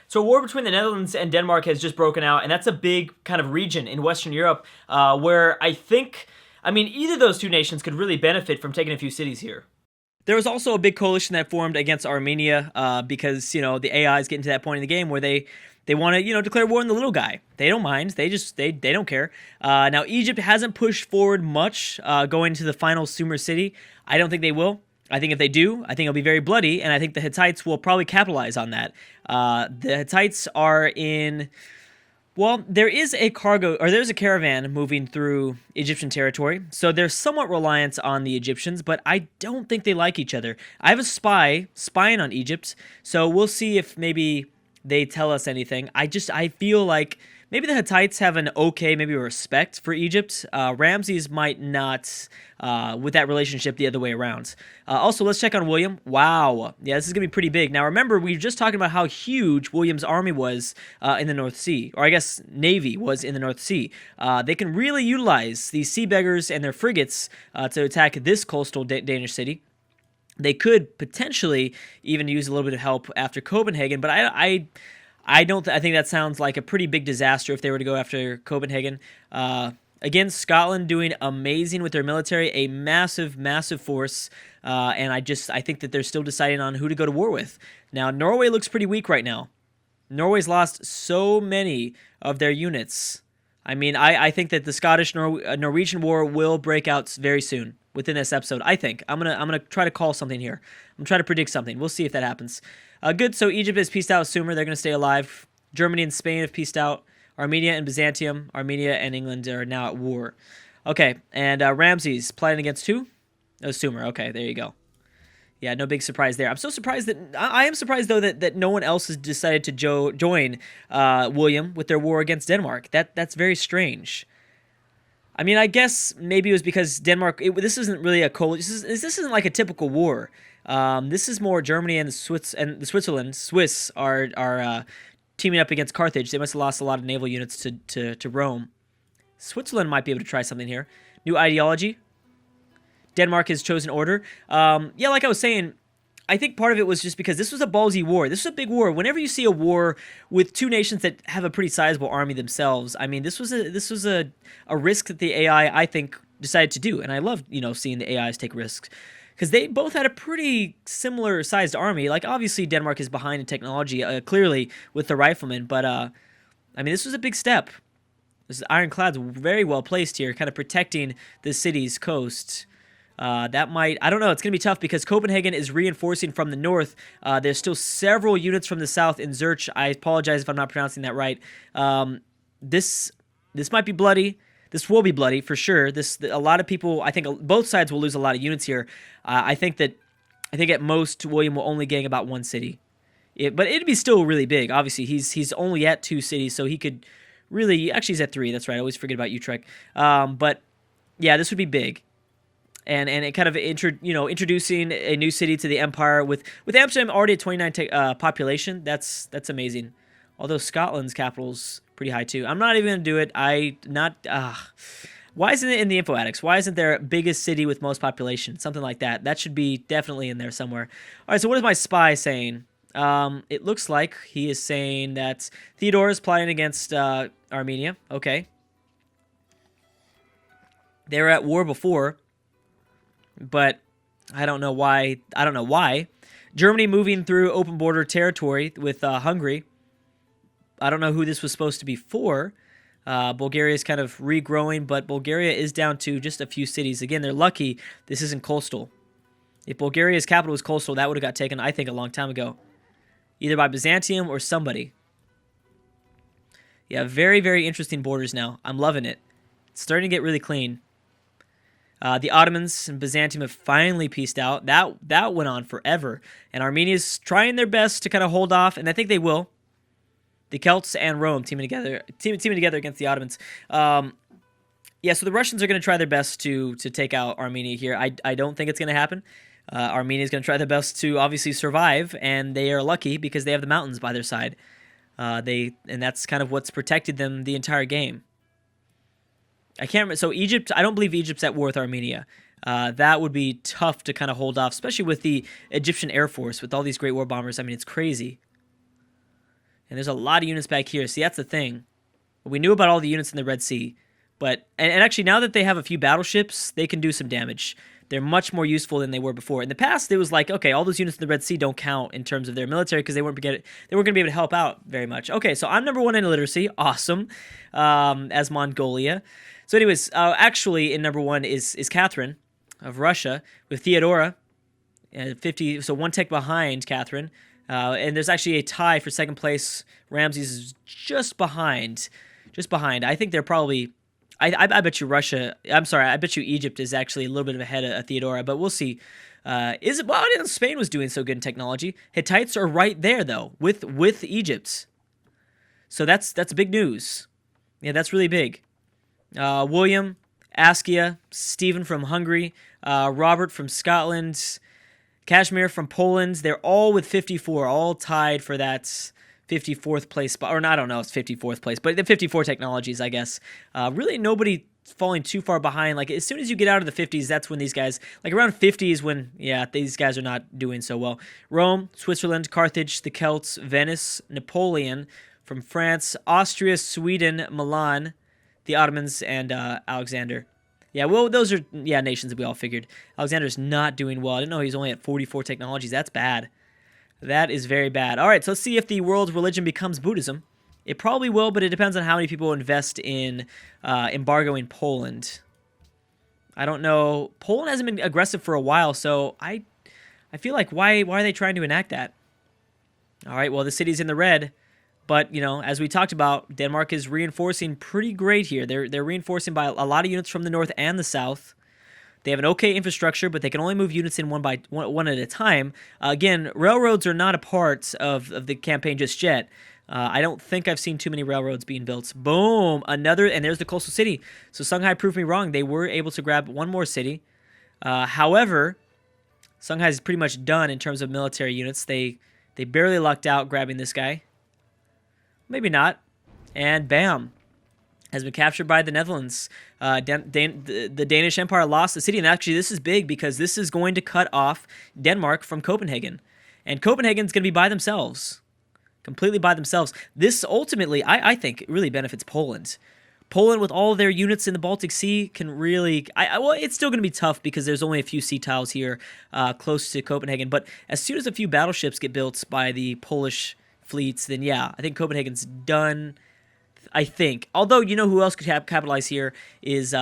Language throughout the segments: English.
So a war between the Netherlands and Denmark has just broken out, and that's a big kind of region in Western Europe where I mean, either of those two nations could really benefit from taking a few cities here. There was also a big coalition that formed against Armenia because the AI is getting to that point in the game where they want to declare war on the little guy. They don't mind. They don't care. Now Egypt hasn't pushed forward much going to the final Sumer city. I don't think they will. I think if they do, I think it'll be very bloody, and I think the Hittites will probably capitalize on that. The Hittites are in. Well, there's a caravan moving through Egyptian territory, so they're somewhat reliant on the Egyptians, but I don't think they like each other. I have a spy spying on Egypt, so we'll see if maybe they tell us anything. I feel like maybe the Hittites have an okay, maybe a respect for Egypt. Ramses might not, with that relationship the other way around. Also, let's check on William. Wow. Yeah, this is going to be pretty big. Now, remember, we were just talking about how huge William's army was in the North Sea, or I guess Navy was in the North Sea. They can really utilize these sea beggars and their frigates to attack this coastal Danish city. They could potentially even use a little bit of help after Copenhagen, but I don't. I think that sounds like a pretty big disaster if they were to go after Copenhagen. Again, Scotland doing amazing with their military, a massive, massive force, and I think that they're still deciding on who to go to war with. Now, Norway looks pretty weak right now. Norway's lost so many of their units. I mean, I think that the Scottish-Norwegian war will break out very soon within this episode. I think I'm gonna try to call something here. I'm trying to predict something. We'll see if that happens. Good. So Egypt has peaced out with Sumer. They're gonna stay alive. Germany and Spain have peaced out. Armenia and Byzantium. Armenia and England are now at war. Okay. And Ramses plotting against who? Oh, Sumer. Okay. There you go. Yeah, no big surprise there. I'm so surprised that I am surprised though that no one else has decided to join William with their war against Denmark. That's very strange. I mean, I guess maybe it was because Denmark. This isn't really a coalition. This isn't like a typical war. This is more Germany and the Switzerland. Swiss are teaming up against Carthage. They must have lost a lot of naval units to Rome. Switzerland might be able to try something here. New ideology. Denmark has chosen order. Yeah, like I was saying, I think part of it was just because this was a ballsy war. This was a big war. Whenever you see a war with two nations that have a pretty sizable army themselves, I mean, this was a risk that the AI I think decided to do, and I love seeing the AIs take risks because they both had a pretty similar sized army. Like obviously Denmark is behind in technology, clearly with the riflemen, but I mean this was a big step. This ironclad's very well placed here, kind of protecting the city's coast. That might, I don't know, it's going to be tough because Copenhagen is reinforcing from the north. There's still several units from the south in Zurich. I apologize if I'm not pronouncing that right. This might be bloody. This will be bloody for sure. A lot of people, I think both sides will lose a lot of units here. I think at most William will only gain about one city. But it'd be still really big. Obviously, he's only at 2 cities, so he could really, actually he's at 3. That's right. I always forget about Utrecht. But yeah, this would be big. And it kind of introducing a new city to the empire with Amsterdam already at 29 population. That's amazing. Although Scotland's capital's pretty high too. I'm not even gonna do it. Why isn't it in the info addicts? Why isn't there biggest city with most population? Something like that. That should be definitely in there somewhere. All right. So what is my spy saying? It looks like he is saying that Theodore is plotting against Armenia. Okay. They were at war before. But I don't know why. Germany moving through open border territory with Hungary. I don't know who this was supposed to be for. Bulgaria is kind of regrowing, but Bulgaria is down to just a few cities. Again, they're lucky this isn't coastal. If Bulgaria's capital was coastal, that would have got taken, I think, a long time ago. Either by Byzantium or somebody. Yeah, very, very interesting borders now. I'm loving it. It's starting to get really clean. The Ottomans and Byzantium have finally peaced out. That went on forever. And Armenia's trying their best to kind of hold off, and I think they will. The Celts and Rome teaming together against the Ottomans. Yeah, so the Russians are going to try their best to take out Armenia here. I don't think it's going to happen. Armenia is going to try their best to obviously survive, and they are lucky because they have the mountains by their side. And that's kind of what's protected them the entire game. I can't remember. So Egypt, I don't believe Egypt's at war with Armenia. That would be tough to kind of hold off, especially with the Egyptian Air Force, with all these great war bombers. I mean, it's crazy. And there's a lot of units back here. See, that's the thing. We knew about all the units in the Red Sea. But, and actually, now that they have a few battleships, they can do some damage. They're much more useful than they were before. In the past, it was like, okay, all those units in the Red Sea don't count in terms of their military because they weren't going to be able to help out very much. Okay, so I'm number 1 in illiteracy. Awesome. As Mongolia. So anyways, actually, in number 1 is Catherine of Russia with Theodora. 50, so 1 tech behind Catherine. And there's actually a tie for second place. Ramses is just behind. Just behind. I think they're probably... I bet you Russia... I'm sorry, I bet you Egypt is actually a little bit ahead of Theodora, but we'll see. Is it... Well, I didn't know Spain was doing so good in technology. Hittites are right there, though, with Egypt. So that's big news. Yeah, that's really big. William, Askia, Stephen from Hungary, Robert from Scotland, Kashmir from Poland. They're all with 54, all tied for that 54th place spot. Or I don't know, it's 54th place, but the 54 technologies, I guess. Really nobody falling too far behind. Like, as soon as you get out of the 50s, that's when these guys, like around 50 is when, yeah, these guys are not doing so well. Rome, Switzerland, Carthage, the Celts, Venice, Napoleon from France, Austria, Sweden, Milan, the Ottomans, and Alexander. Yeah, well, those are, yeah, nations that we all figured. Alexander's not doing well. I didn't know he's only at 44 technologies. That's bad. That is very bad. All right, so let's see if the world's religion becomes Buddhism. It probably will, but it depends on how many people invest in embargoing Poland. I don't know. Poland hasn't been aggressive for a while, so I feel like why are they trying to enact that? All right, well, the city's in the red, but, you know, as we talked about, Denmark is reinforcing pretty great here. They're reinforcing by a lot of units from the north and the south. They have an okay infrastructure, but they can only move units in one at a time. Again, railroads are not a part of the campaign just yet. I don't think I've seen too many railroads being built. Boom! Another, and there's the coastal city. So Songhai proved me wrong. They were able to grab one more city. However, Songhai is pretty much done in terms of military units. They barely lucked out grabbing this guy. Maybe not. And bam. Has been captured by the Netherlands. The Danish Empire lost the city, and actually this is big because this is going to cut off Denmark from Copenhagen. And Copenhagen's going to be by themselves. Completely by themselves. This ultimately, I think, really benefits Poland. Poland, with all their units in the Baltic Sea, can really... well, it's still going to be tough because there's only a few sea tiles here close to Copenhagen. But as soon as a few battleships get built by the Polish fleets, then yeah, I think Copenhagen's done... I think. Although, you know who else could capitalize here is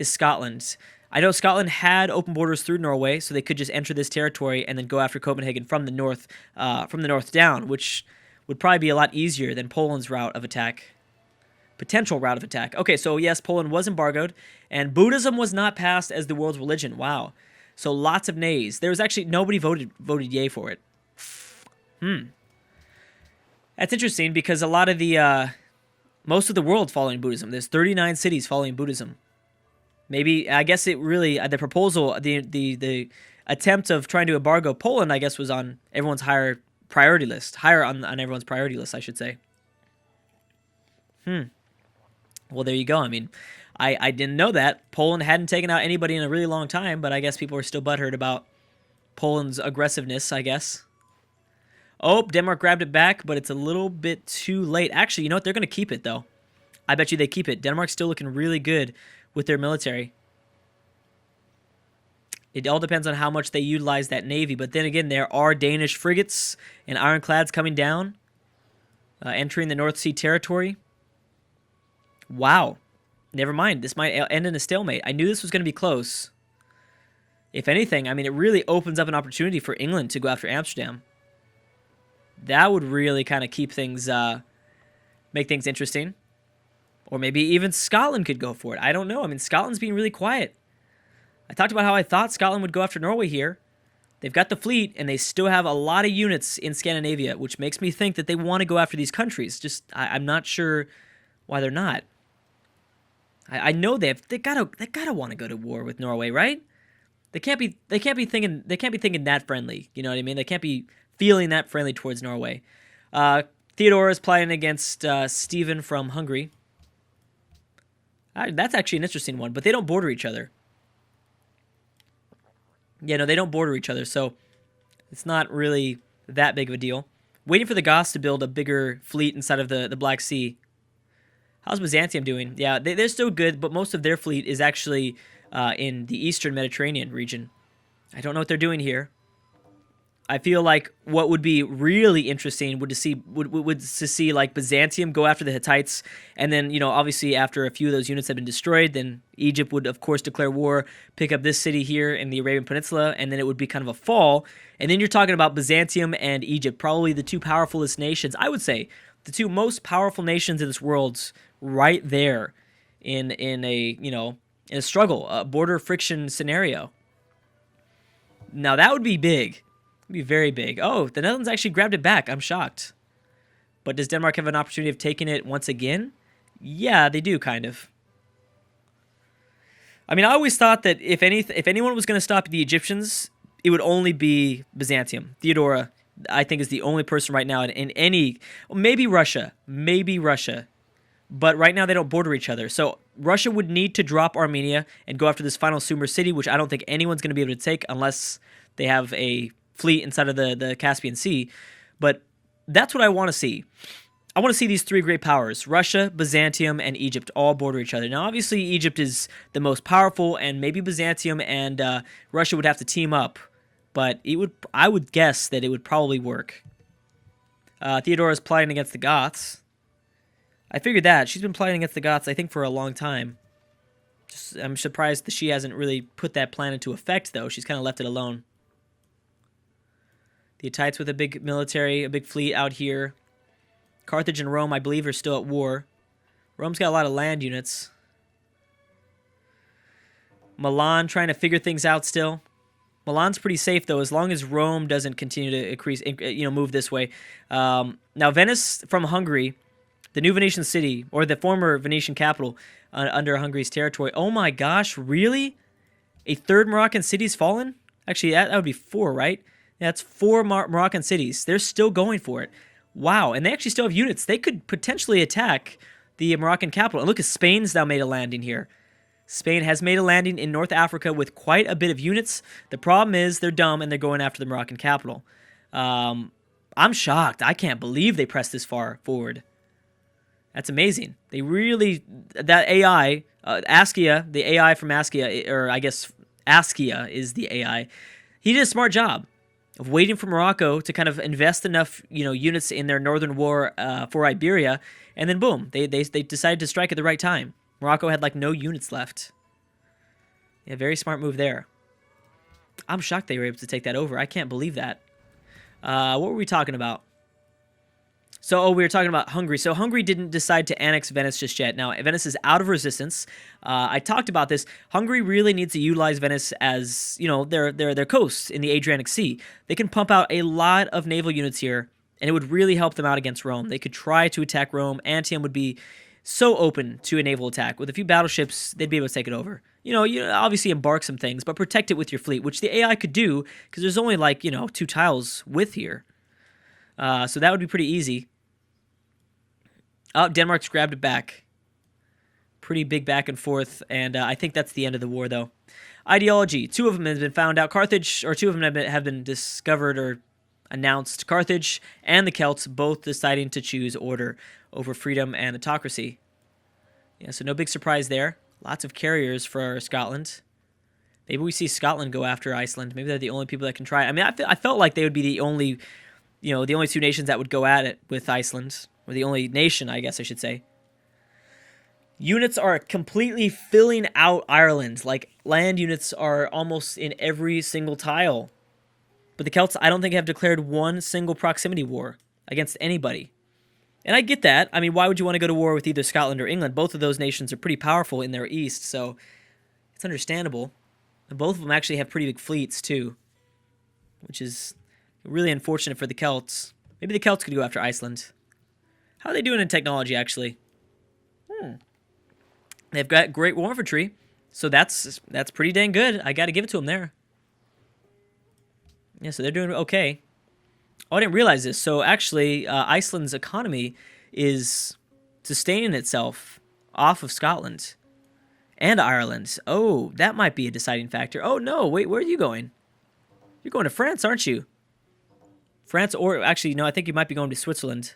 Scotland. I know Scotland had open borders through Norway, so they could just enter this territory and then go after Copenhagen from the north down, which would probably be a lot easier than Poland's route of attack. Potential route of attack. Okay, so yes, Poland was embargoed, and Buddhism was not passed as the world's religion. Wow. So lots of nays. There was actually nobody voted yay for it. That's interesting because a lot of the most of the world following Buddhism. There's 39 cities following Buddhism. Maybe, I guess it really, the proposal, the attempt of trying to embargo Poland, I guess, was on everyone's higher on everyone's priority list, I should say. Well, there you go. I mean, I didn't know that. Poland hadn't taken out anybody in a really long time, but I guess people are still butthurt about Poland's aggressiveness, I guess. Oh, Denmark grabbed it back, but it's a little bit too late. Actually, you know what? They're going to keep it, though. I bet you they keep it. Denmark's still looking really good with their military. It all depends on how much they utilize that navy. But then again, there are Danish frigates and ironclads coming down, entering the North Sea territory. Wow. Never mind. This might end in a stalemate. I knew this was going to be close. If anything, I mean, it really opens up an opportunity for England to go after Amsterdam. That would really kind of keep things, make things interesting. Or maybe even Scotland could go for it. I don't know. I mean, Scotland's being really quiet. I talked about how I thought Scotland would go after Norway here. They've got the fleet, and they still have a lot of units in Scandinavia, which makes me think that they want to go after these countries. Just, I'm not sure why they're not. I know they gotta want to go to war with Norway, right? They can't be thinking that friendly. You know what I mean? They can't be feeling that friendly towards Norway. Theodore is playing against Stephen from Hungary. That's actually an interesting one, but they don't border each other. Yeah, no, they don't border each other, so it's not really that big of a deal. Waiting for the Goths to build a bigger fleet inside of the Black Sea. How's Byzantium doing? Yeah, they're still good, but most of their fleet is actually in the eastern Mediterranean region. I don't know what they're doing here. I feel like what would be really interesting would to see like Byzantium go after the Hittites, and then, you know, obviously after a few of those units have been destroyed, then Egypt would of course declare war, pick up this city here in the Arabian Peninsula, and then it would be kind of a fall. And then you're talking about Byzantium and Egypt, probably the two powerfulest nations. I would say the two most powerful nations in this world, right there, in a, you know, in a struggle, a border friction scenario. Now that would be big. Be very big. Oh, the Netherlands actually grabbed it back. I'm shocked. But does Denmark have an opportunity of taking it once again? Yeah, they do, kind of. I mean, I always thought that if anyone was going to stop the Egyptians, it would only be Byzantium. Theodora, I think, is the only person right now in any... Maybe Russia. But right now they don't border each other. So Russia would need to drop Armenia and go after this final Sumer city, which I don't think anyone's going to be able to take unless they have a fleet inside of the Caspian Sea. But that's what I want to see. I want to see these three great powers, Russia, Byzantium, and Egypt, all border each other. Now, obviously, Egypt is the most powerful, and maybe Byzantium and Russia would have to team up. But I would guess that it would probably work. Theodora's plotting against the Goths. I figured that. She's been plotting against the Goths, I think, for a long time. I'm surprised that she hasn't really put that plan into effect, though. She's kind of left it alone. The Hittites with a big military, a big fleet out here. Carthage and Rome, I believe, are still at war. Rome's got a lot of land units. Milan trying to figure things out still. Milan's pretty safe, though, as long as Rome doesn't continue to move this way. Now, Venice from Hungary, the new Venetian city, or the former Venetian capital under Hungary's territory. Oh my gosh, really? A third Moroccan city's fallen? Actually, that would be 4, right? That's 4 Moroccan cities. They're still going for it. Wow, and they actually still have units. They could potentially attack the Moroccan capital. And look, Spain's now made a landing here. Spain has made a landing in North Africa with quite a bit of units. The problem is they're dumb and they're going after the Moroccan capital. I'm shocked. I can't believe they pressed this far forward. That's amazing. They really... That AI, Askia, the AI from Askia, or I guess Askia is the AI, he did a smart job of waiting for Morocco to kind of invest enough, units in their northern war for Iberia, and then boom, they decided to strike at the right time. Morocco had like no units left. Yeah, very smart move there. I'm shocked they were able to take that over. I can't believe that. What were we talking about? So, we were talking about Hungary. So, Hungary didn't decide to annex Venice just yet. Now, Venice is out of resistance. I talked about this. Hungary really needs to utilize Venice as, their coast in the Adriatic Sea. They can pump out a lot of naval units here, and it would really help them out against Rome. They could try to attack Rome. Antium would be so open to a naval attack. With a few battleships, they'd be able to take it over. You obviously embark some things, but protect it with your fleet, which the AI could do, because there's only 2 tiles width here. So that would be pretty easy. Oh, Denmark's grabbed it back. Pretty big back and forth, and I think that's the end of the war, though. Ideology. 2 of them have been found out. Carthage, or 2 of them have been discovered or announced. Carthage and the Celts both deciding to choose order over freedom and autocracy. Yeah, so no big surprise there. Lots of carriers for Scotland. Maybe we see Scotland go after Iceland. Maybe they're the only people that can try it. I mean, I felt like they would be the only 2 nations that would go at it with Iceland. Or the only nation, I guess I should say. Units are completely filling out Ireland. Like, land units are almost in every single tile. But the Celts, I don't think, have declared one single proximity war against anybody. And I get that. I mean, why would you want to go to war with either Scotland or England? Both of those nations are pretty powerful in their east, so it's understandable. And both of them actually have pretty big fleets, too. Which is really unfortunate for the Celts. Maybe the Celts could go after Iceland. How are they doing in technology, actually? They've got great war infantry, so that's pretty dang good. I got to give it to them there. Yeah, so they're doing okay. Oh, I didn't realize this. So actually, Iceland's economy is sustaining itself off of Scotland and Ireland. Oh, that might be a deciding factor. Oh, no, wait, where are you going? You're going to France, aren't you? France, or actually, no, I think you might be going to Switzerland.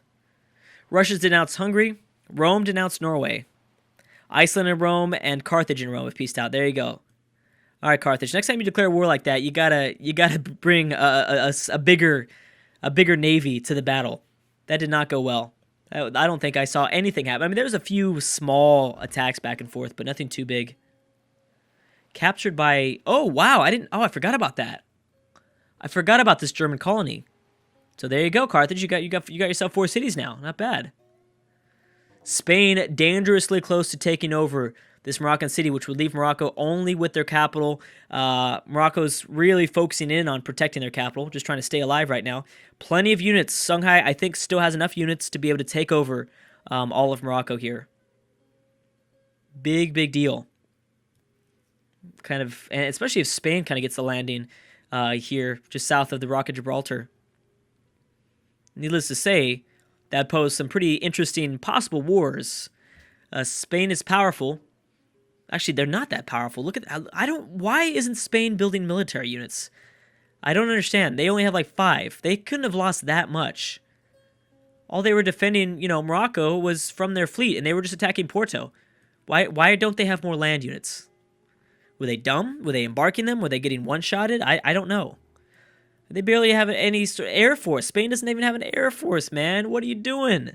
Russia's denounced Hungary. Rome denounced Norway. Iceland and Rome, and Carthage and Rome have peaced out. There you go. All right, Carthage. Next time you declare war like that, you gotta bring a bigger navy to the battle. That did not go well. I don't think I saw anything happen. I mean, there was a few small attacks back and forth, but nothing too big. Captured by... Oh, wow. I forgot about that. I forgot about this German colony. So there you go, Carthage. You got yourself 4 cities now. Not bad. Spain dangerously close to taking over this Moroccan city, which would leave Morocco only with their capital. Morocco's really focusing in on protecting their capital, just trying to stay alive right now. Plenty of units. Songhai, I think, still has enough units to be able to take over all of Morocco here. Big deal. Kind of, and especially if Spain kind of gets the landing here, just south of the Rock of Gibraltar. Needless to say, that posed some pretty interesting possible wars. Spain is powerful. Actually, they're not that powerful. Look at why isn't Spain building military units? I don't understand. They only have like 5. They couldn't have lost that much. All they were defending, Morocco was from their fleet, and they were just attacking Porto. Why don't they have more land units? Were they dumb? Were they embarking them? Were they getting one-shotted? I don't know. They barely have any air force. Spain doesn't even have an air force, man. What are you doing?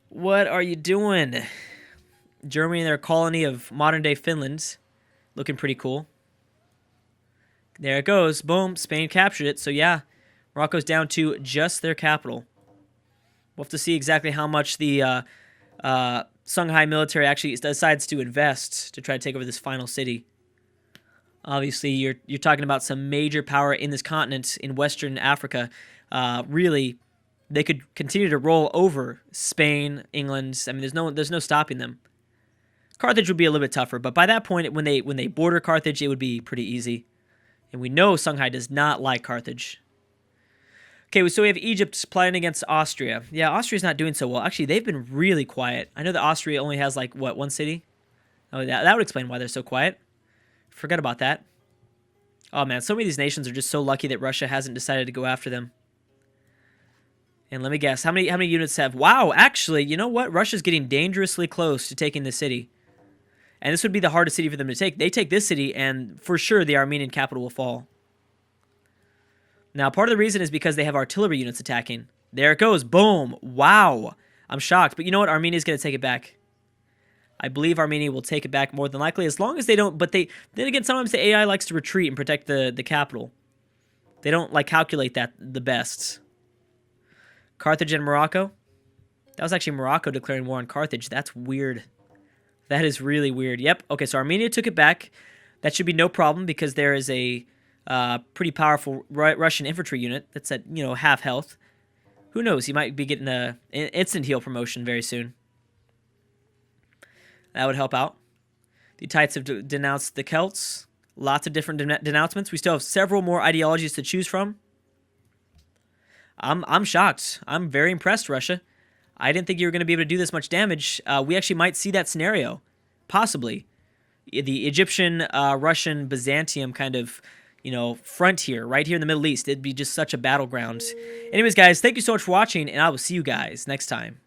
What are you doing? Germany and their colony of modern-day Finland. Looking pretty cool. There it goes. Boom. Spain captured it. So, yeah, Morocco's down to just their capital. We'll have to see exactly how much the Songhai military actually decides to invest to try to take over this final city. Obviously, you're talking about some major power in this continent in Western Africa. Really, they could continue to roll over Spain, England. I mean, there's no stopping them. Carthage would be a little bit tougher, but by that point, when they border Carthage, it would be pretty easy. And we know Songhai does not like Carthage. Okay, so we have Egypt playing against Austria. Yeah, Austria's not doing so well. Actually, they've been really quiet. I know that Austria only has, like, what, 1 city? Oh, that would explain why they're so quiet. Forgot about that. Oh, man, so many of these nations are just so lucky that Russia hasn't decided to go after them. And let me guess, how many units have... Wow, actually, you know what? Russia's getting dangerously close to taking this city. And this would be the hardest city for them to take. They take this city, and for sure the Armenian capital will fall. Now, part of the reason is because they have artillery units attacking. There it goes. Boom. Wow. I'm shocked. But you know what? Armenia's going to take it back. I believe Armenia will take it back more than likely, as long as they don't... But then again, sometimes the AI likes to retreat and protect the capital. They don't, like, calculate that the best. Carthage and Morocco. That was actually Morocco declaring war on Carthage. That's weird. That is really weird. Yep. Okay, so Armenia took it back. That should be no problem because there is a pretty powerful Russian infantry unit that's at, half health. Who knows? He might be getting an instant heal promotion very soon. That would help out. The Hittites have denounced the Celts. Lots of different denouncements. We still have several more ideologies to choose from. I'm shocked. I'm very impressed, Russia. I didn't think you were going to be able to do this much damage. We actually might see that scenario. Possibly. The Egyptian, Russian, Byzantium kind of, frontier right here in the Middle East. It'd be just such a battleground. Anyways, guys, thank you so much for watching, and I will see you guys next time.